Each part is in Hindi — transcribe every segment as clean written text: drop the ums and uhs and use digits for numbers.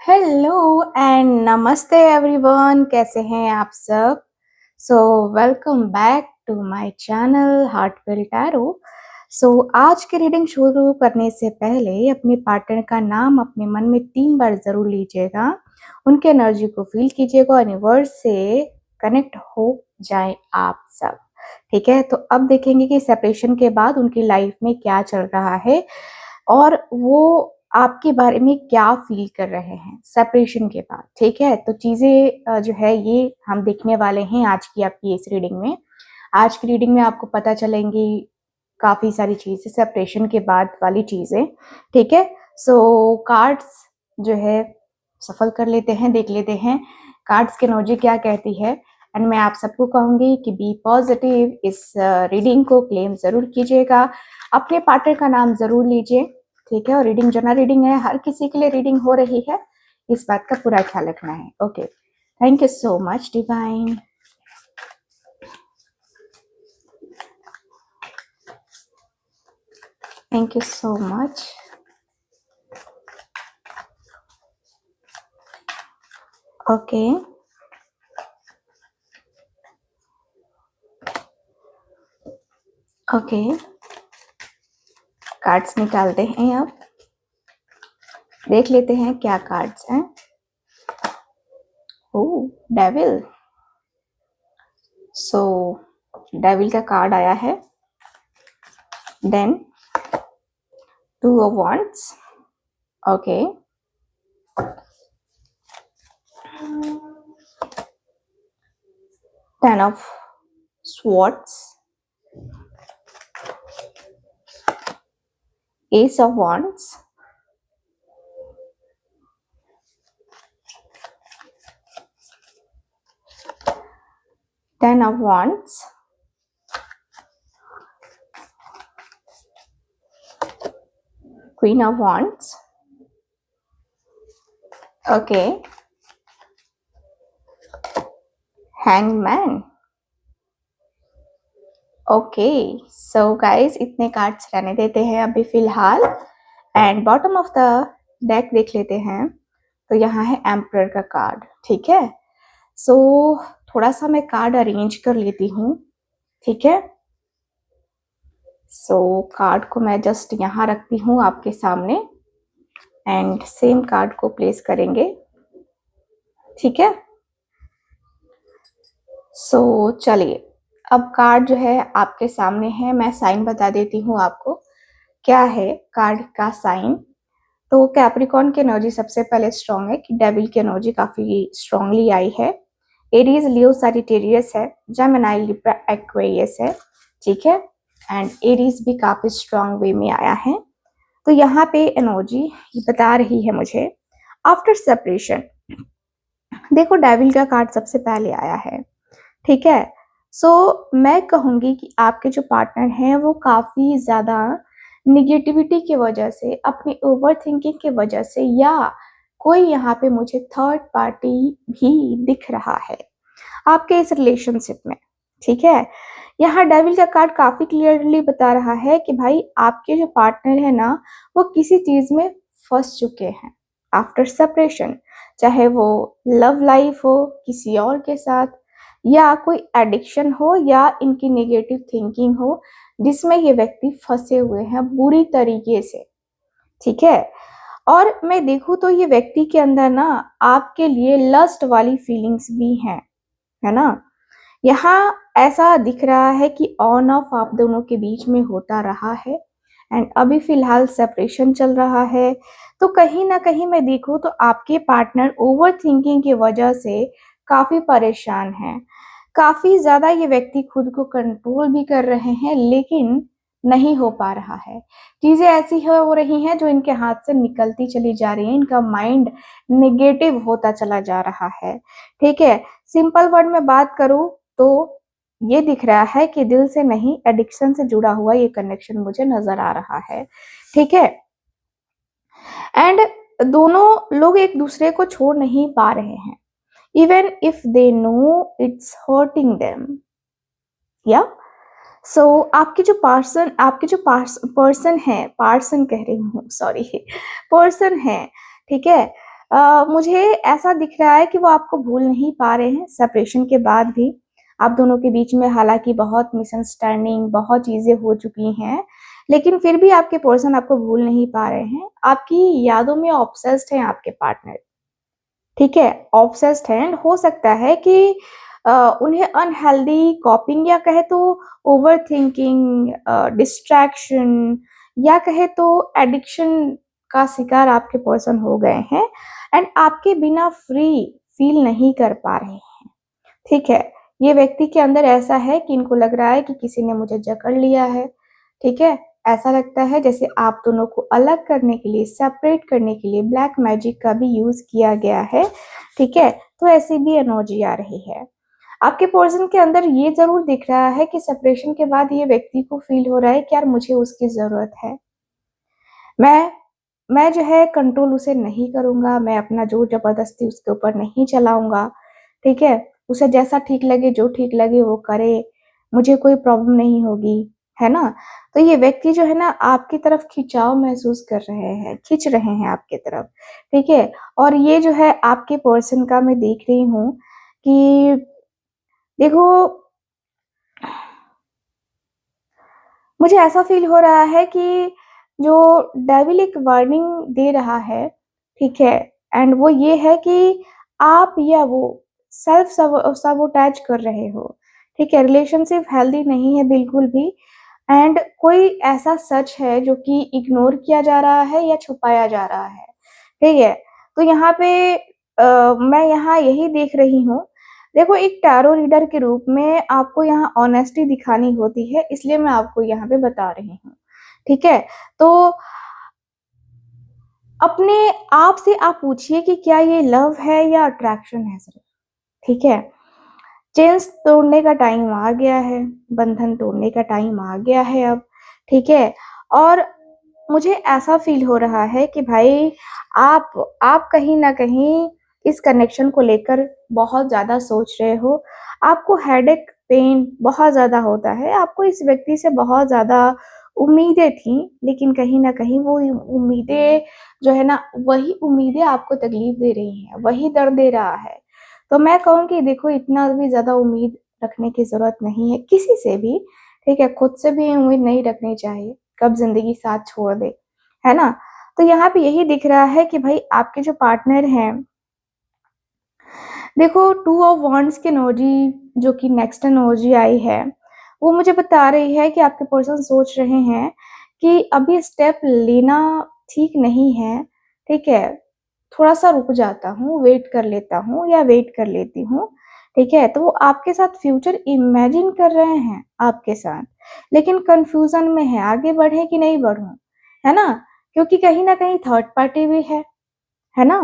हेलो एंड नमस्ते एवरीवन, कैसे हैं आप सब। Welcome back to my channel heartfelt tarot. आज की रीडिंग शुरू करने से पहले अपने पार्टनर का नाम अपने मन में 3 बार जरूर लीजिएगा, उनके एनर्जी को फील कीजिएगा, यूनिवर्स से कनेक्ट हो जाए आप सब। ठीक है, तो अब देखेंगे कि सेपरेशन के बाद उनकी लाइफ में क्या चल रहा है और वो आपके बारे में क्या फील कर रहे हैं सेपरेशन के बाद। ठीक है, तो चीजें जो है ये हम देखने वाले हैं आज की आपकी इस रीडिंग में। आज की रीडिंग में आपको पता चलेंगी काफी सारी चीजें सेपरेशन के बाद वाली चीजें। ठीक है, कार्ड्स जो है सफल कर लेते हैं, देख लेते हैं कार्ड्स की एनर्जी क्या कहती है। एंड मैं आप सबको कहूंगी कि बी पॉजिटिव, इस रीडिंग को क्लेम जरूर कीजिएगा, अपने पार्टनर का नाम जरूर लीजिए। ठीक है, और रीडिंग जनरल रीडिंग है, हर किसी के लिए रीडिंग हो रही है, इस बात का पूरा ख्याल रखना है। Okay, thank you so much divine. Thank you so much. Okay, okay, cards निकालते हैं, अब देख लेते हैं क्या कार्ड्स हैं। Oh, devil. डेविल का कार्ड आया है। Then 2 of Wands. Okay, 10 of Swords, Ace of Wands, Ten of Wands, Queen of Wands, okay, Hangman. Okay, so guys इतने कार्ड्स रहने देते हैं अभी फिलहाल। And bottom of the deck देख लेते हैं, तो यहाँ है एम्परर का कार्ड। ठीक है, थोड़ा सा मैं कार्ड अरेंज कर लेती हूँ। ठीक है, कार्ड को मैं जस्ट यहाँ रखती हूँ आपके सामने एंड सेम कार्ड को प्लेस करेंगे। ठीक है, चलिए अब कार्ड जो है आपके सामने है, मैं साइन बता देती हूँ आपको क्या है कार्ड का साइन। तो कैप्रिकॉर्न की एनर्जी सबसे पहले स्ट्रॉन्ग है कि डेविल की एनर्जी काफी स्ट्रांगली आई है। एरीज, लियो, सैजिटेरियस है, जेमिनी, लिब्रा, एक्वेरियस है। ठीक है, एंड एरीज भी काफी स्ट्रांग वे में आया है। तो यहाँ पे एनर्जी बता रही है मुझे आफ्टर सेपरेशन। देखो, डेविल का कार्ड सबसे पहले आया है। ठीक है, मैं कहूंगी कि आपके जो पार्टनर हैं वो काफी ज्यादा निगेटिविटी की वजह से, अपनी ओवर थिंकिंग की वजह से, या कोई यहाँ पे मुझे थर्ड पार्टी भी दिख रहा है आपके इस रिलेशनशिप में। ठीक है, यहाँ डेविल का कार्ड काफी क्लियरली बता रहा है कि भाई आपके जो पार्टनर है ना, वो किसी चीज में फंस चुके हैं आफ्टर सेपरेशन, चाहे वो लव लाइफ हो किसी और के साथ, या कोई एडिक्शन हो, या इनकी नेगेटिव थिंकिंग हो जिसमें ये व्यक्ति फंसे हुए हैं बुरी तरीके से। ठीक है, और मैं देखूं तो ये व्यक्ति के अंदर ना आपके लिए लस्ट वाली फीलिंग्स भी हैं, है ना। यहाँ ऐसा दिख रहा है कि ऑन ऑफ आप दोनों के बीच में होता रहा है एंड अभी फिलहाल सेपरेशन चल रहा है। तो कहीं ना कहीं मैं देखूं तो आपके पार्टनर ओवर थिंकिंग की वजह से काफी परेशान हैं, काफी ज्यादा ये व्यक्ति खुद को कंट्रोल भी कर रहे हैं, लेकिन नहीं हो पा रहा है। चीजें ऐसी हो रही हैं जो इनके हाथ से निकलती चली जा रही है, इनका माइंड नेगेटिव होता चला जा रहा है। ठीक है, सिंपल वर्ड में बात करूं तो ये दिख रहा है कि दिल से नहीं, एडिक्शन से जुड़ा हुआ ये कनेक्शन मुझे नजर आ रहा है। ठीक है, एंड दोनों लोग एक दूसरे को छोड़ नहीं पा रहे हैं, even if they know it's hurting them. या आपके जो पर्सन है, पर्सन कह रही हूँ, सॉरी, पर्सन है। ठीक है, मुझे ऐसा दिख रहा है कि वो आपको भूल नहीं पा रहे हैं सेपरेशन के बाद भी। आप दोनों के बीच में हालाँकि बहुत मिसअंडरस्टैंडिंग, बहुत चीज़ें हो चुकी हैं, लेकिन फिर भी आपके पर्सन आपको भूल नहीं पा रहे हैं। आपकी यादों में ऑब्सेस्ड हैं आपके पार्टनर, ठीक है? ऑब्सेस्ड हैं एंड हो सकता है कि उन्हें अनहेल्दी कॉपिंग या कहे तो ओवरथिंकिंग, डिस्ट्रैक्शन या कहे तो एडिक्शन का शिकार आपके पर्सन हो गए हैं एंड आपके बिना फ्री फील नहीं कर पा रहे हैं, ठीक है? ये व्यक्ति के अंदर ऐसा है कि इनको लग रहा है कि किसी ने मुझे जकड़ लिया है, ठीक है? ऐसा लगता है जैसे आप दोनों को अलग करने के लिए, सेपरेट करने के लिए ब्लैक मैजिक का भी यूज़ किया गया है, ठीक है? तो ऐसी भी एनर्जी आ रही है। आपके पर्सन के अंदर ये ज़रूर दिख रहा है कि सेपरेशन के बाद ये व्यक्ति को फ़ील हो रहा है कि यार मुझे उसकी ज़रूरत है। मैं मैं जो है कंट्रोल उसे नहीं करूँगा, मैं अपना ज़ोर ज़बरदस्ती उसके ऊपर नहीं चलाऊँगा, ठीक है? उसे जैसा ठीक लगे, जो ठीक लगे वो करे, मुझे कोई प्रॉब्लम नहीं होगी, है ना? तो ये व्यक्ति जो है ना आपकी तरफ खिंचाव महसूस कर रहे हैं, खींच रहे हैं आपकी तरफ, ठीक है? और ये जो है आपके पर्सन का मैं देख रही हूँ कि देखो, मुझे ऐसा फ़ील हो रहा है कि जो डेविल एक वार्निंग दे रहा है, ठीक है? एंड वो ये है कि आप या वो सेल्फ सबोटाज कर रहे हो, ठीक है? रिलेशनशिप हेल्दी नहीं है बिल्कुल भी एंड कोई ऐसा सच है जो कि इग्नोर किया जा रहा है या छुपाया जा रहा है, ठीक है? तो यहाँ पे मैं यहाँ यही देख रही हूँ। देखो, एक टैरो रीडर के रूप में आपको यहाँ ऑनेस्टी दिखानी होती है, इसलिए मैं आपको यहाँ पे बता रही हूँ, ठीक है? तो अपने आप से आप पूछिए कि क्या ये लव है या अट्रैक्शन है सिर्फ, ठीक है? चेन्स तोड़ने का टाइम आ गया है, बंधन तोड़ने का टाइम आ गया है अब, ठीक है? और मुझे ऐसा फ़ील हो रहा है कि भाई आप आप कहीं न कहीं इस कनेक्शन को लेकर बहुत ज़्यादा सोच रहे हो। आपको हेडेक, पेन बहुत ज़्यादा होता है। आपको इस व्यक्ति से बहुत ज़्यादा उम्मीदें थीं, लेकिन कहीं न कहीं वो उम्मीदें जो है ना, वही उम्मीदें आपको तकलीफ़ दे रही हैं, वही दर्द दे रहा है। तो मैं कहूँगी देखो, इतना भी ज़्यादा उम्मीद रखने की ज़रूरत नहीं है किसी से भी, ठीक है? खुद से भी उम्मीद नहीं रखनी चाहिए, कब ज़िंदगी साथ छोड़ दे, है ना? तो यहाँ पे यही दिख रहा है कि भई आपके जो पार्टनर हैं, देखो, टू ऑफ वांड्स की एनर्जी जो कि नेक्स्ट एनर्जी आई है, वो मुझे बता रही है कि आपके पर्सन सोच रहे हैं कि अभी स्टेप लेना ठीक नहीं है, ठीक है? थोड़ा-सा रुक जाता हूँ, वेट कर लेता हूँ या वेट कर लेती हूँ, ठीक है? तो वो आपके साथ फ्यूचर इमेजिन कर रहे हैं आपके साथ, लेकिन कन्फ्यूज़न में है, आगे बढ़ें कि नहीं बढ़ूँ, है ना? क्योंकि कहीं न कहीं थर्ड पार्टी भी है ना?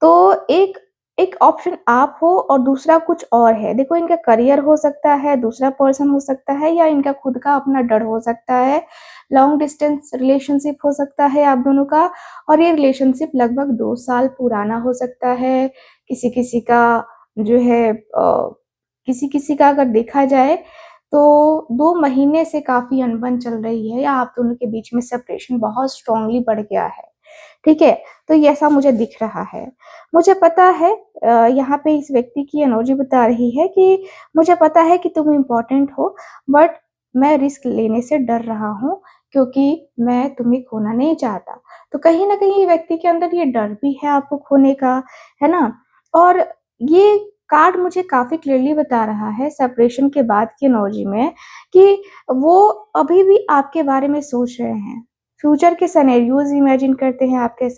तो एक एक ऑप्शन आप हो और दूसरा कुछ और है। देखो, इनका करियर हो सकता है, दूसरा पर्सन हो सकता है या इनका खुद का अपना डर हो सकता है। लॉन्ग डिस्टेंस रिलेशनशिप हो सकता है आप दोनों का और ये रिलेशनशिप लगभग 2 साल पुराना हो सकता है। किसी-किसी का जो है किसी-किसी का अगर देखा जाए तो 2 महीने से काफ़ी अनबन चल रही है या आप दोनों के बीच में सेपरेशन बहुत स्ट्रॉन्गली बढ़ गया है। ठीक है? तो ये ऐसा मुझे दिख रहा है। मुझे पता है यहाँ पे इस व्यक्ति की एनर्जी बता रही है कि मुझे पता है कि तुम इम्पोर्टेंट हो, बट मैं रिस्क लेने से डर रहा हूँ क्योंकि मैं तुम्हें खोना नहीं चाहता। तो कहीं न कहीं व्यक्ति के अंदर ये डर भी है आपको खोने का, है ना? और ये कार्ड मुझे काफ़ी क्लियरली बता रहा है सेपरेशन के बाद की एनर्जी में कि वो अभी भी आपके बारे में सोच रहे हैं। फ्यूचर के सिनेरियोज़ इमेजिन करते हैं आपके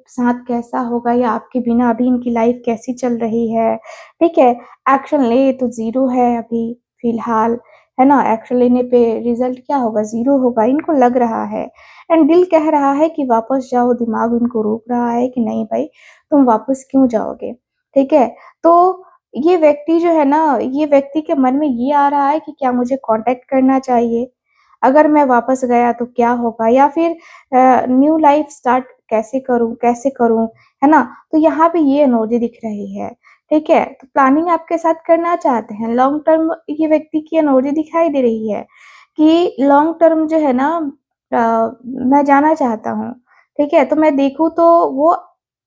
साथ कैसा होगा या आपके बिना अभी इनकी लाइफ़ कैसी चल रही है, ठीक है? एक्शन ले तो ज़ीरो है अभी फ़िलहाल, है ना? एक्शन लेने पे रिज़ल्ट क्या होगा? ज़ीरो होगा, इनको लग रहा है एंड दिल कह रहा है कि वापस जाओ, दिमाग उनको रोक रहा है कि नहीं भाई, तुम वापस क्यों जाओगे, ठीक है? तो ये व्यक्ति जो है ना, ये व्यक्ति के मन में ये आ रहा है कि क्या मुझे कॉन्टैक्ट करना चाहिए? अगर मैं वापस गया तो क्या होगा? या फिर न्यू लाइफ़ स्टार्ट कैसे करूँ, है ना? तो यहाँ पे ये एनर्जी दिख रही है, ठीक है? तो प्लानिंग आपके साथ करना चाहते हैं, लॉन्ग टर्म ये व्यक्ति की एनर्जी दिखाई दे रही है कि लॉन्ग टर्म जो है ना मैं जाना चाहता हूँ, ठीक है? तो मैं देखूँ तो वो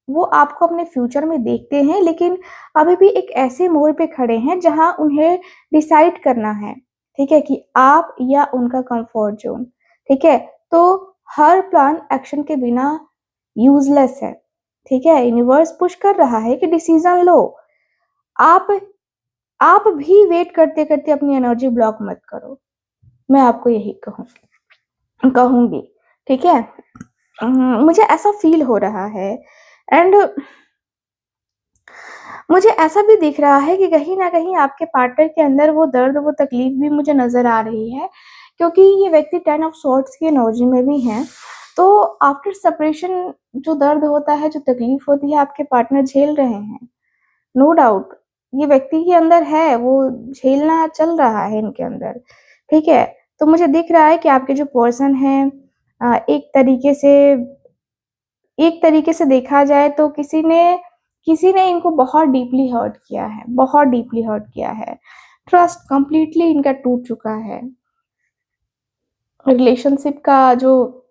वो आपको अपने फ्यूचर में देखते हैं, लेकिन अभी भी एक ऐसे मोड़ पे खड़े हैं जहां उन्हें डिसाइड करना है, ठीक है, कि आप या उनका कंफर्ट जोन, ठीक है। तो हर प्लान एक्शन के बिना यूजलेस है, ठीक है। यूनिवर्स पुश कर रहा है कि डिसीजन लो। आप आप भी वेट करते करते अपनी एनर्जी ब्लॉक मत करो, मैं आपको यही कहूंगी, ठीक है। मुझे ऐसा फील हो रहा है, एंड मुझे ऐसा भी दिख रहा है कि कहीं ना कहीं आपके पार्टनर के अंदर वो दर्द, वो तकलीफ भी मुझे नजर आ रही है, क्योंकि ये व्यक्ति 10 ऑफ सॉर्ड्स की एनर्जी में भी है। तो आफ्टर सेपरेशन जो दर्द होता है, जो तकलीफ होती है, आपके पार्टनर झेल रहे हैं, नो डाउट। ये व्यक्ति के अंदर है, वो झेलना चल रहा है इनके अंदर, ठीक है। तो मुझे दिख रहा है कि आपके जो पर्सन है, एक तरीके से देखा जाए तो किसी ने इनको बहुत डीपली हर्ट किया है, बहुत डीपली हर्ट किया है। ट्रस्ट कंप्लीटली इनका टूट चुका है। रिलेशनशिप का जो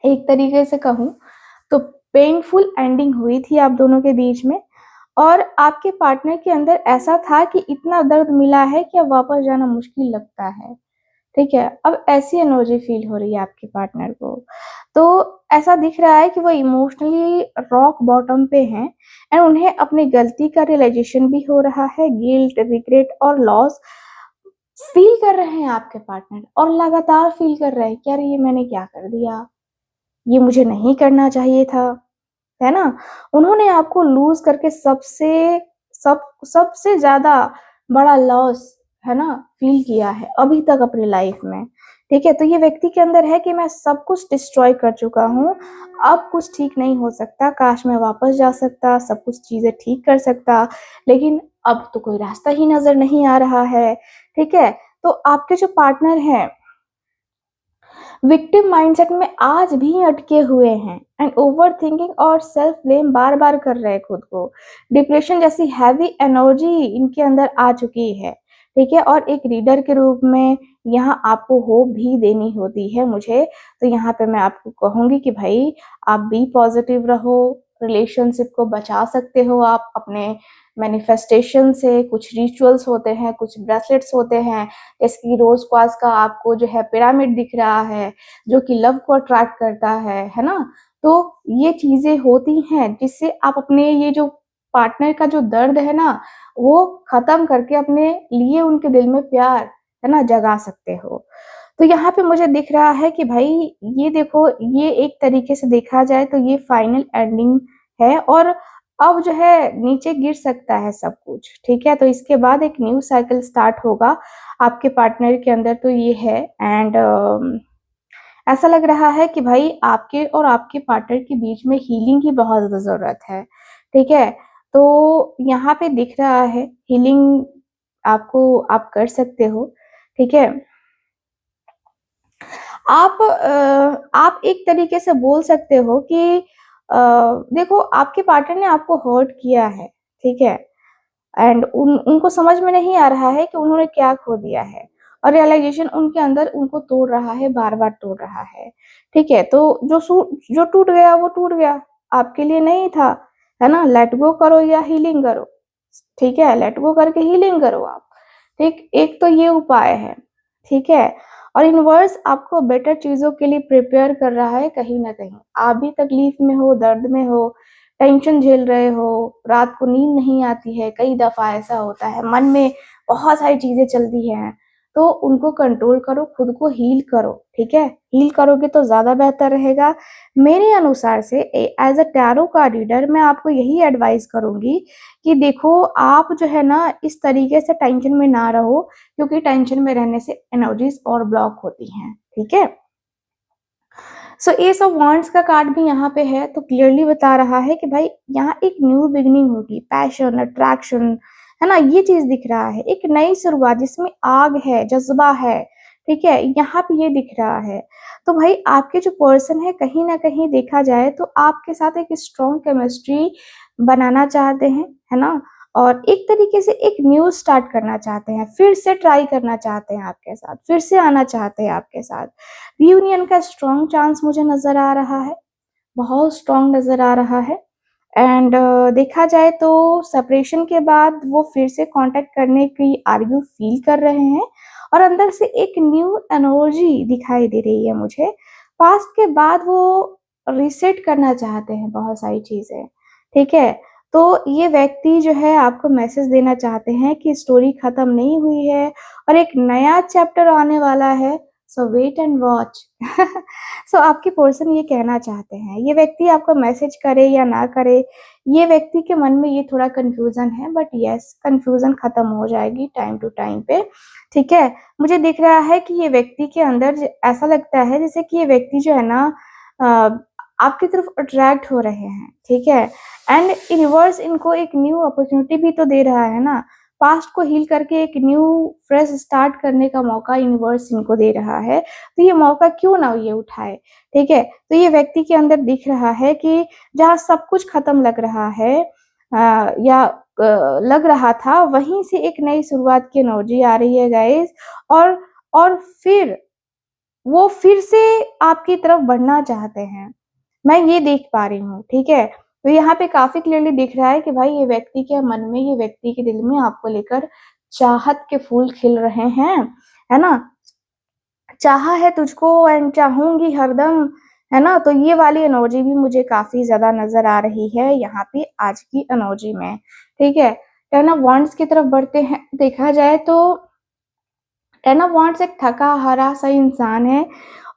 एक तरीके से कहूँ तो पेनफुल एंडिंग हुई थी आप दोनों के बीच में, और आपके पार्टनर के अंदर ऐसा था कि इतना दर्द मिला है कि अब वापस जाना मुश्किल लगता है, ठीक है। अब ऐसी एनर्जी फील हो रही है आपके पार्टनर को। तो ऐसा दिख रहा है कि वो इमोशनली रॉक बॉटम पे हैं, एंड उन्हें अपनी गलती का रियलाइजेशन भी हो रहा है। गिल्ट, रिग्रेट और लॉस फील कर रहे हैं आपके पार्टनर, और लगातार फील कर रहे हैं कि अरे ये मैंने क्या कर दिया, ये मुझे नहीं करना चाहिए था, है ना। उन्होंने आपको लूज करके सबसे ज्यादा बड़ा लॉस, है ना, फील किया है अभी तक अपनी लाइफ में, ठीक है। तो ये व्यक्ति के अंदर है कि मैं सब कुछ डिस्ट्रॉय कर चुका हूँ, अब कुछ ठीक नहीं हो सकता, काश मैं वापस जा सकता, सब कुछ चीजें ठीक कर सकता, लेकिन अब तो कोई रास्ता ही नजर नहीं आ रहा है, ठीक है। तो आपके जो पार्टनर हैं विक्टिम माइंडसेट में आज भी अटके हुए हैं, एंड ओवर थिंकिंग और सेल्फ ब्लेम बार बार कर रहे हैं खुद को। डिप्रेशन जैसी हैवी एनर्जी इनके अंदर आ चुकी है, ठीक है। और एक रीडर के रूप में यहाँ आपको होप भी देनी होती है मुझे, तो यहाँ पे मैं आपको कहूंगी कि भाई आप बी पॉजिटिव रहो, रिलेशनशिप को बचा सकते हो आप अपने मैनिफेस्टेशन से। कुछ रिचुअल्स होते हैं, कुछ ब्रेसलेट्स होते हैं, जैसे कि रोज क्वार्ट्ज का आपको जो है पिरामिड दिख रहा है, जो कि लव को अट्रैक्ट करता है ना। तो ये चीजें होती हैं जिससे आप अपने ये जो पार्टनर का जो दर्द है ना, वो खत्म करके अपने लिए उनके दिल में प्यार, है ना, जगा सकते हो। तो यहाँ पे मुझे दिख रहा है कि भाई ये देखो, ये एक तरीके से देखा जाए तो ये फाइनल एंडिंग है, और अब जो है नीचे गिर सकता है सब कुछ, ठीक है। तो इसके बाद एक न्यू साइकिल स्टार्ट होगा आपके पार्टनर के अंदर, तो ये है। एंड ऐसा लग रहा है कि भाई आपके और आपके पार्टनर के बीच में हीलिंग की बहुत ज्यादा जरूरत है, ठीक है। तो यहाँ पे दिख रहा है हीलिंग आप कर सकते हो, ठीक है। आप एक तरीके से बोल सकते हो कि देखो आपके पार्टनर ने आपको हर्ट किया है, ठीक है, एंड उनको समझ में नहीं आ रहा है कि उन्होंने क्या खो दिया है, और रियलाइजेशन उनके अंदर उनको तोड़ रहा है, बार बार तोड़ रहा है, ठीक है। तो जो टूट गया वो टूट गया, आपके लिए नहीं था, है ना। लेट गो करो या हीलिंग करो, ठीक है। लेट गो करके हीलिंग करो आप, ठीक। एक तो ये उपाय है, ठीक है। और यूनिवर्स आपको बेटर चीजों के लिए प्रिपेयर कर रहा है। कहीं ना कहीं आप भी तकलीफ में हो, दर्द में हो, टेंशन झेल रहे हो, रात को नींद नहीं आती है, कई दफा ऐसा होता है, मन में बहुत सारी चीजें चलती हैं, तो उनको कंट्रोल करो, खुद को हील करो, ठीक है। हील करोगे तो ज्यादा बेहतर रहेगा। मेरे अनुसार से एज अ टैरो का रीडर मैं आपको यही एडवाइस करूंगी कि देखो आप जो है ना इस तरीके से टेंशन में ना रहो, क्योंकि टेंशन में रहने से एनर्जीज और ब्लॉक होती हैं, ठीक है। सो एस ऑफ वांड्स का कार्ड भी यहाँ पे है, तो क्लियरली बता रहा है कि भाई यहाँ एक न्यू बिगनिंग होगी, पैशन, अट्रैक्शन, है ना, ये चीज दिख रहा है, एक नई शुरुआत जिसमें आग है, जज्बा है, ठीक है, यहाँ पे ये दिख रहा है। तो भाई आपके जो पर्सन है कहीं ना कहीं देखा जाए तो आपके साथ एक स्ट्रॉन्ग केमिस्ट्री बनाना चाहते हैं, है ना, और एक तरीके से एक न्यू स्टार्ट करना चाहते हैं, फिर से ट्राई करना चाहते हैं आपके साथ, फिर से आना चाहते हैं आपके साथ। रियूनियन का स्ट्रॉन्ग चांस मुझे नजर आ रहा है, बहुत स्ट्रॉन्ग नजर आ रहा है। एंड देखा जाए तो सेपरेशन के बाद वो फिर से कांटेक्ट करने की आर्ग्यू फील कर रहे हैं और अंदर से एक न्यू एनर्जी दिखाई दे रही है मुझे। पास्ट के बाद वो रीसेट करना चाहते हैं बहुत सारी चीजें, ठीक है। तो ये व्यक्ति जो है आपको मैसेज देना चाहते हैं कि स्टोरी खत्म नहीं हुई है और एक नया चैप्टर आने वाला है, सो वेट एंड वॉच। सो आपके पर्सन ये कहना चाहते हैं, ये व्यक्ति आपको मैसेज करे या ना करे, ये व्यक्ति के मन में ये थोड़ा कंफ्यूजन है, बट यस कंफ्यूजन खत्म हो जाएगी टाइम टू टाइम पे, ठीक है। मुझे दिख रहा है कि ये व्यक्ति के अंदर ऐसा लगता है जैसे कि ये व्यक्ति जो है ना आपकी तरफ अट्रैक्ट हो रहे हैं, ठीक है। एंड यूनिवर्स इनको एक न्यू अपॉर्चुनिटी भी तो दे रहा है ना, पास्ट को हील करके एक न्यू फ्रेश स्टार्ट करने का मौका यूनिवर्स इनको दे रहा है, तो ये मौका क्यों ना ये उठाए, ठीक है। तो ये व्यक्ति के अंदर दिख रहा है कि जहाँ सब कुछ खत्म लग रहा है या लग रहा था, वहीं से एक नई शुरुआत की एनर्जी आ रही है गाइस। और फिर वो फिर से आपकी तरफ बढ़ना चाहते हैं, मैं ये देख पा रही हूँ, ठीक है। तो यहाँ पे काफी क्लियरली दिख रहा है कि भाई ये व्यक्ति के मन में, ये व्यक्ति के दिल में आपको लेकर चाहत के फूल खिल रहे हैं, है ना। चाहा है तुझको एंड चाहूंगी हरदम, है ना। तो ये वाली एनर्जी भी मुझे काफी ज्यादा नजर आ रही है यहाँ पे आज की एनर्जी में, ठीक है। टेन ऑफ वांड्स की तरफ बढ़ते हैं, देखा जाए तो टेन ऑफ वांड्स एक थका हारा सा इंसान है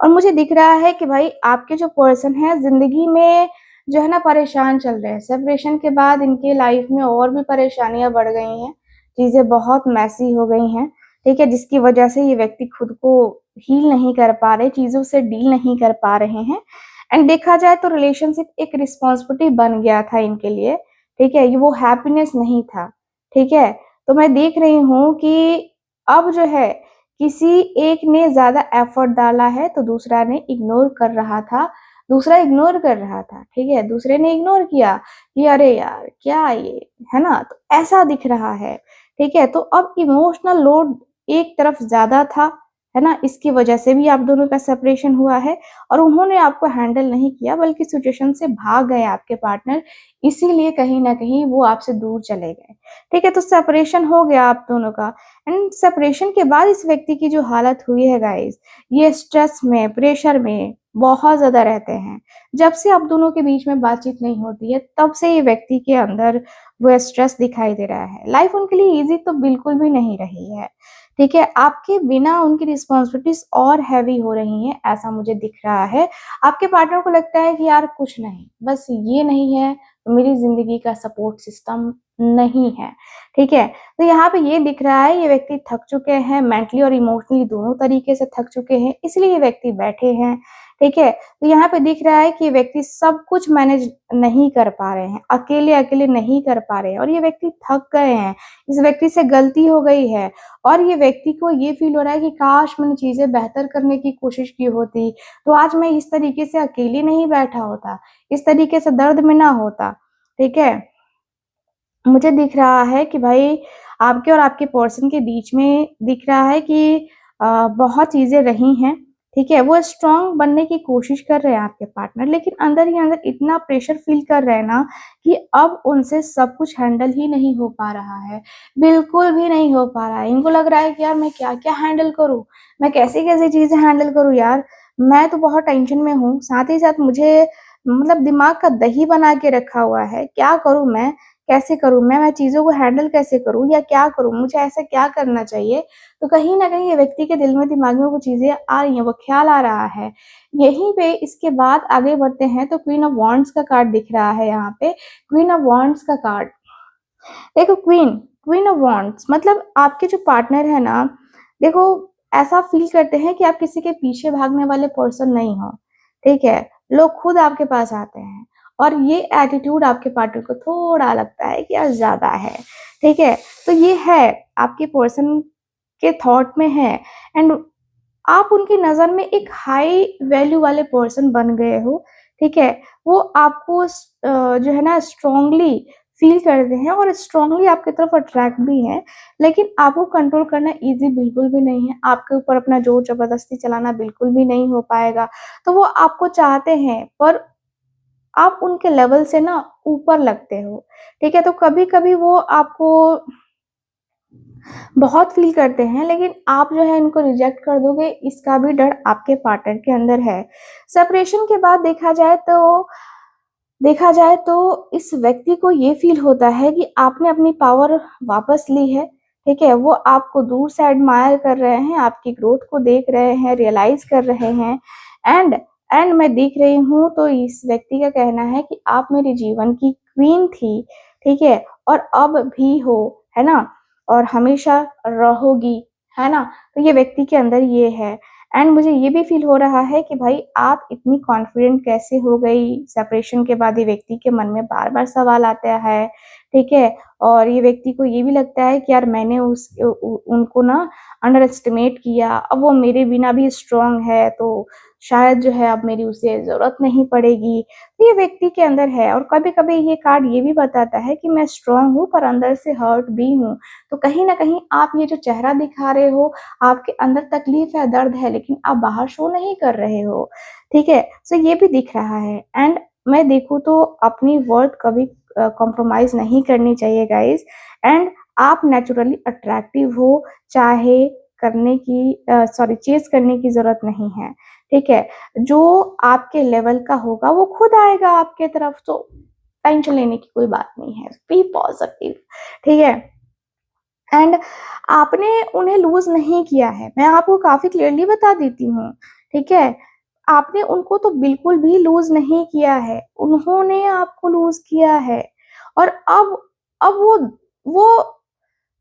और मुझे दिख रहा है कि भाई आपके जो पर्सन है जिंदगी में जो है ना परेशान चल रहे हैं। सेपरेशन के बाद इनके लाइफ में और भी परेशानियां बढ़ गई हैं, चीजें बहुत मैसी हो गई हैं, ठीक है, जिसकी वजह से ये व्यक्ति खुद को हील नहीं कर पा रहे, चीजों से डील नहीं कर पा रहे हैं। एंड देखा जाए तो रिलेशनशिप एक रिस्पॉन्सिबिलिटी बन गया था इनके लिए, ठीक है, ये वो हैप्पीनेस नहीं था, ठीक है। तो मैं देख रही हूँ कि अब जो है किसी एक ने ज्यादा एफर्ट डाला है तो दूसरा ने इग्नोर कर रहा था, दूसरा इग्नोर कर रहा था, ठीक है, दूसरे ने इग्नोर किया कि अरे यार क्या ये, है ना। तो ऐसा दिख रहा है, ठीक है। तो अब इमोशनल लोड एक तरफ ज्यादा था, है ना, इसकी वजह से भी आप दोनों का सेपरेशन हुआ है और उन्होंने आपको हैंडल नहीं किया बल्कि सिचुएशन से भाग गए आपके पार्टनर, इसीलिए कहीं ना कहीं वो आपसे दूर चले गए, ठीक है। तो सेपरेशन हो गया आप दोनों का। एंड सेपरेशन के बाद इस व्यक्ति की जो हालत हुई है गाइस, ये स्ट्रेस में, प्रेशर में बहुत ज्यादा रहते हैं। जब से आप दोनों के बीच में बातचीत नहीं होती है तब से ये व्यक्ति के अंदर वो स्ट्रेस दिखाई दे रहा है। लाइफ उनके लिए इजी तो बिल्कुल भी नहीं रही है, ठीक है। आपके बिना उनकी रिस्पॉन्सिबिलिटीज और हैवी हो रही हैं, ऐसा मुझे दिख रहा है। आपके पार्टनर को लगता है कि यार कुछ नहीं, बस ये नहीं है तो मेरी जिंदगी का सपोर्ट सिस्टम नहीं है, ठीक है। तो यहाँ पे ये दिख रहा है ये व्यक्ति थक चुके हैं, मेंटली और इमोशनली दोनों तरीके से थक चुके हैं, इसलिए ये व्यक्ति बैठे हैं, ठीक है। तो यहाँ पे दिख रहा है कि ये व्यक्ति सब कुछ मैनेज नहीं कर पा रहे हैं, अकेले अकेले नहीं कर पा रहे हैं और ये व्यक्ति थक गए हैं, इस व्यक्ति से गलती हो गई है और ये व्यक्ति को ये फील हो रहा है कि काश मैंने चीजें बेहतर करने की कोशिश की होती तो आज मैं इस तरीके से अकेले नहीं बैठा होता, इस तरीके से दर्द में ना होता, ठीक है। मुझे दिख रहा है कि भाई आपके और आपके पर्सन के बीच में दिख रहा है कि बहुत चीजें रही हैं, ठीक है। वो स्ट्रांग बनने की कोशिश कर रहे हैं आपके पार्टनर, लेकिन अंदर ही अंदर इतना प्रेशर फील कर रहे हैं ना कि अब उनसे सब कुछ हैंडल ही नहीं हो पा रहा है, बिल्कुल भी नहीं हो पा रहा है। इनको लग रहा है कि यार मैं क्या क्या हैंडल करूं, मैं कैसी कैसी चीजें हैंडल करूं यार, मैं तो बहुत टेंशन में हूँ, साथ ही साथ मुझे मतलब दिमाग का दही बना के रखा हुआ है, क्या करूं मैं, कैसे करूँ मैं चीज़ों को हैंडल कैसे करूँ या क्या करूँ? मुझे ऐसा क्या करना चाहिए? तो कहीं न कहीं ये व्यक्ति के दिल में, दिमाग में वो चीज़ें आ रही हैं, वो ख़्याल आ रहा है। यहीं पे इसके बाद आगे बढ़ते हैं तो क्वीन ऑफ वांड्स का कार्ड दिख रहा है यहाँ पे। क्वीन ऑफ वांड्स का कार्ड, देखो क्वीन ऑफ वांड्स मतलब आपके जो पार्टनर है ना, देखो ऐसा फ़ील करते हैं कि आप किसी के पीछे भागने वाले पर्सन नहीं हो, ठीक है? लोग खुद आपके पास आते हैं और ये एटीट्यूड आपके पार्टनर को थोड़ा लगता है कि यार ज़्यादा है, ठीक है? तो ये है, आपके पर्सन के थॉट में है एंड आप उनकी नज़र में एक हाई वैल्यू वाले पर्सन बन गए हो, ठीक है? वो आपको जो है ना स्ट्रांगली फ़ील करते हैं और स्ट्रांगली आपकी तरफ अट्रैक्ट भी हैं, लेकिन आपको कंट्रोल करना ईज़ी बिल्कुल भी नहीं है। आपके ऊपर अपना ज़ोर ज़बरदस्ती चलाना बिल्कुल भी नहीं हो पाएगा। तो वो आपको चाहते हैं पर आप उनके लेवल से ना ऊपर लगते हो, ठीक है? तो कभी-कभी वो आपको बहुत फ़ील करते हैं, लेकिन आप जो है इनको रिजेक्ट कर दोगे, इसका भी डर आपके पार्टनर के अंदर है। सेपरेशन के बाद देखा जाए तो इस व्यक्ति को ये फ़ील होता है कि आपने अपनी पावर वापस ली है, ठीक है? वो आपको दूर से एडमायर कर रहे हैं, आपकी ग्रोथ को देख रहे हैं, रियलाइज़ कर रहे हैं एंड एंड मैं देख रही हूँ तो इस व्यक्ति का कहना है कि आप मेरे जीवन की क्वीन थी, ठीक है? और अब भी हो, है ना? और हमेशा रहोगी, है ना? तो ये व्यक्ति के अंदर ये है एंड मुझे ये भी फ़ील हो रहा है कि भाई आप इतनी कॉन्फिडेंट कैसे हो गई? सेपरेशन के बाद ये व्यक्ति के मन में बार-बार सवाल आता है, ठीक है? और ये व्यक्ति को ये भी लगता है कि यार मैंने उनको ना अंडर एस्टिमेट किया, अब वो मेरे बिना भी स्ट्रॉन्ग है, तो शायद जो है अब मेरी उसे ज़रूरत नहीं पड़ेगी। तो ये व्यक्ति के अंदर है और कभी-कभी ये कार्ड ये भी बताता है कि मैं स्ट्रॉन्ग हूँ पर अंदर से हर्ट भी हूँ। तो कहीं न कहीं आप ये जो चेहरा दिखा रहे हो, आपके अंदर तकलीफ है, दर्द है, लेकिन आप बाहर शो नहीं कर रहे हो, ठीक है? सो ये भी दिख रहा है एंड मैं देखूँ तो अपनी वर्थ कभी कॉम्प्रोमाइज़ नहीं करनी चाहिए गाइज़ एंड आप नेचुरली अट्रैक्टिव हो, चाहे चेज़ करने की ज़रूरत नहीं है, ठीक है? जो आपके लेवल का होगा वो खुद आएगा आपके तरफ, तो टेंशन लेने की कोई बात नहीं है। बी पॉज़िटिव, ठीक है? एंड आपने उन्हें लूज़ नहीं किया है, मैं आपको काफ़ी क्लियरली बता देती हूँ, ठीक है? आपने उनको तो बिल्कुल भी लूज़ नहीं किया है, उन्होंने आपको लूज़ किया है और अब वो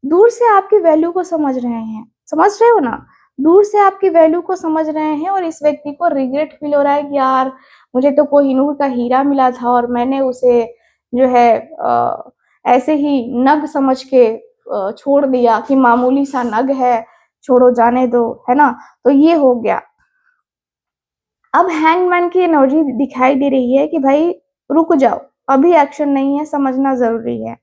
दूर से आपकी वैल्यू को समझ रहे हैं, समझ रहे हो ना? दूर से आपकी वैल्यू को समझ रहे हैं और इस व्यक्ति को रिग्रेट फ़ील हो रहा है कि यार, मुझे तो कोहिनूर का हीरा मिला था और मैंने उसे जो है ऐसे ही नग समझ के छोड़ दिया कि मामूली सा नग है, छोड़ो जाने दो, है ना? तो ये हो गया। अब हैंगमैन की एनर्जी दिखाई दे रही है कि भाई रुक जाओ, अभी एक्शन नहीं है, समझना ज़रूरी है।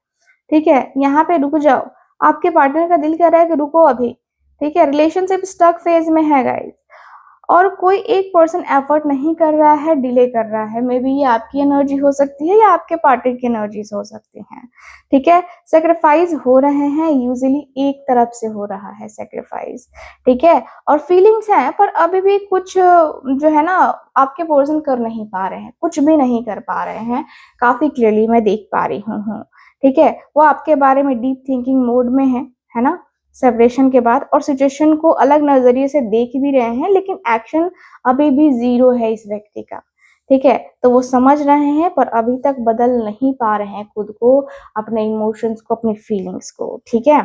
ठीक है? यहाँ पे रुक जाओ। आपके पार्टनर का दिल कह रहा है कि रुको अभी, ठीक है? रिलेशनशिप स्टक फेज़ में है गाइज़ और कोई एक पर्सन एफर्ट नहीं कर रहा है, डिले कर रहा है। मेबी ये आपकी एनर्जी हो सकती है या आपके पार्टनर की एनर्जीज़ हो सकती हैं, ठीक है? सैक्रिफाइस हो रहे हैं, यूजुअली एक तरफ से हो रहा है सैक्रिफाइस, ठीक है? और फीलिंग्स हैं पर अभी भी कुछ जो है ना आपके पर्सन कर नहीं पा रहे हैं, कुछ भी नहीं कर पा रहे हैं। काफ़ी क्लियरली मैं देख पा रही हूँ, ठीक है? वो आपके बारे में डीप थिंकिंग मोड में है ना? सेपरेशन के बाद और सिचुएशन को अलग नज़रिए से देख भी रहे हैं, लेकिन एक्शन अभी भी ज़ीरो है इस व्यक्ति का, ठीक है? तो वो समझ रहे हैं पर अभी तक बदल नहीं पा रहे हैं खुद को, अपने इमोशंस को, अपनी फीलिंग्स को, ठीक है?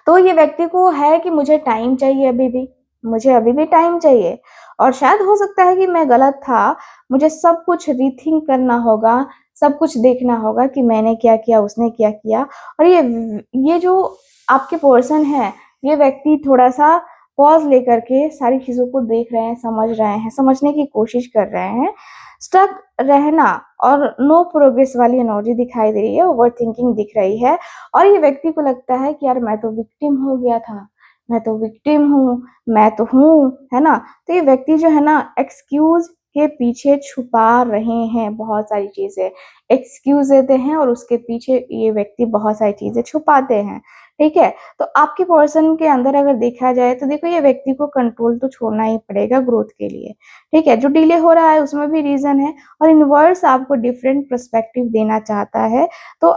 तो ये व्यक्ति को है कि मुझे टाइम चाहिए अभी भी, मुझे अभी भी टाइम चाहिए और शायद हो सकता है कि मैं गलत था, मुझे सब कुछ रीथिंक करना होगा, सब कुछ देखना होगा कि मैंने क्या किया, उसने क्या किया और ये जो आपके पर्सन है, ये व्यक्ति थोड़ा-सा पॉज़ लेकर के सारी चीज़ों को देख रहे हैं, समझने की कोशिश कर रहे हैं। स्टक रहना और नो प्रोग्रेस वाली एनर्जी दिखाई दे रही है, ओवरथिंकिंग दिख रही है और ये व्यक्ति को लगता है कि यार मैं तो विक्टिम हो गया था, मैं तो विक्टिम हूँ, मैं तो हूँ, है ना? तो ये व्यक्ति जो है ना एक्सक्यूज़ के पीछे छुपा रहे हैं बहुत सारी चीज़ें, एक्सक्यूज़ देते हैं और उसके पीछे ये व्यक्ति बहुत सारी चीज़ें छुपाते हैं, ठीक है? तो आपके पर्सन के अंदर अगर देखा जाए तो देखो ये व्यक्ति को कंट्रोल तो छोड़ना ही पड़ेगा ग्रोथ के लिए, ठीक है? जो डिले हो रहा है उसमें भी रीज़न है और यूनिवर्स आपको डिफरेंट पर्सपेक्टिव देना चाहता है। तो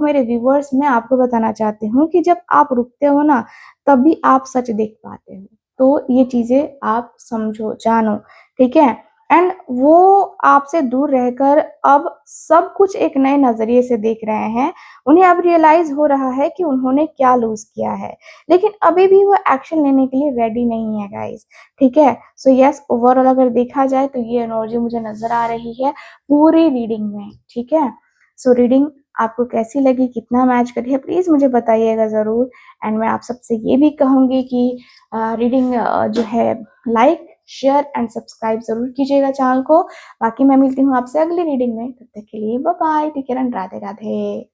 मेरे व्यूअर्स मैं आपको बताना चाहती हूँ कि जब आप रुकते हो ना, तभी आप सच देख पाते हो। तो ये चीज़ें आप समझो, जानो, ठीक है? एंड वो आपसे दूर रहकर अब सब कुछ एक नए नज़रिए से देख रहे हैं। उन्हें अब रियलाइज़ हो रहा है कि उन्होंने क्या लूज़ किया है। लेकिन अभी भी वो एक्शन लेने के लिए रेडी नहीं है गाइज़, ठीक है? सो येस ओवरऑल अगर देखा जाए तो ये एनर्जी मुझे नज़र आ रही है पूरी रीडिंग में, ठीक है? सो रीडिंग आपको कैसी लगी, कितना मैच कर रही है, प्लीज़ मुझे बताइएगा ज़रूर एंड मैं आप सबसे ये भी कहूँगी कि रीडिंग जो है लाइक, शेयर एंड सब्सक्राइब ज़रूर कीजिएगा चैनल को। बाकी मैं मिलती हूँ आपसे अगली रीडिंग में, तब तक के लिए bye bye, take care and Radhe Radhe.